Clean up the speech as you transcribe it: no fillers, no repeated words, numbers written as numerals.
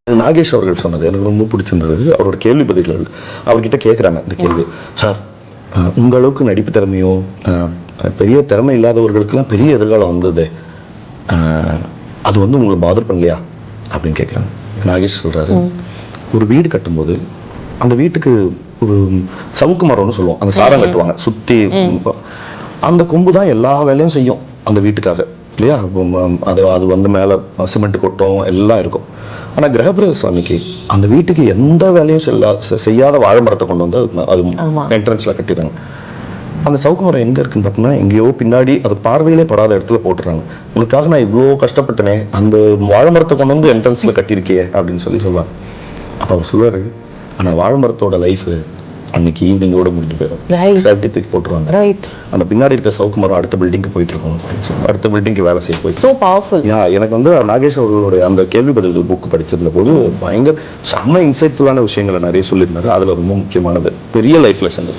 நாகேஷ் அவர்கள் சொன்னது எனக்கு ரொம்ப பிடிச்சிருந்தது. அவரோட கேள்வி பதில்கள் அவர்கிட்ட கேட்குறாங்க இந்த கேள்வி, சார் உங்க அளவுக்கு நடிப்பு திறமையோ பெரிய திறமை இல்லாதவர்களுக்கெல்லாம் பெரிய எதிர்காலம் வந்தது, அது வந்து உங்களை பாதர் பண்ணலையா அப்படின்னு கேட்குறாங்க. நாகேஷ் சொல்றாரு, ஒரு வீடு கட்டும்போது அந்த வீட்டுக்கு ஒரு சவுக்கு மரம்னு சொல்லுவோம், அந்த சாரம் கட்டுவாங்க சுற்றி, அந்த கொம்பு தான் எல்லா வேலையும் செய்யும் அந்த வீட்டுக்காக இல்லையா. அது வந்து மேலே சிமெண்ட் கொட்டும் எல்லாம் இருக்கும். ஆனால் கிரகப்பிரவேச சுவாமிக்கு அந்த வீட்டுக்கு எந்த வேலையும் செய்யாத வாழை மரத்தை கொண்டு வந்து அது என்ட்ரன்ஸில் கட்டிடுறாங்க. அந்த சவுக்கு மரம் எங்கே இருக்குன்னு பார்த்தோம்னா எங்கேயோ பின்னாடி அது பார்வையிலே படாத இடத்துல போட்டுறாங்க. உனக்காக நான் இவ்வளோ கஷ்டப்பட்டனே, அந்த வாழை மரத்தை கொண்டு வந்து என்ட்ரன்ஸில் கட்டியிருக்கியே அப்படின்னு சொல்லுவாங்க. அப்போ அவர் சொல்லுவார், ஆனால் வாழை மரத்தோட லைஃபு அன்னைக்கு ஈவினிங்கோட முடிஞ்சு போயிடும், தூக்கி போட்டுருவாங்க. அந்த பின்னாடி இருக்க சவுக்கு மரம் அடுத்த பில்டிங்க்கு போயிட்டு இருக்கோம், அடுத்த பில்டிங்க்கு வேலை செய்ய போய். So powerful. எனக்கு வந்து நாகேஷ் அவர்களுடைய அந்த கேள்வி பதில் புக் படிச்சிருந்த போது பயங்கர செம்ம இன்சைட்ஃபுல்லான விஷயங்களை நிறைய சொல்லியிருந்தாரு. அதுல ரொம்ப முக்கியமானது பெரிய லைஃப் லெசன்.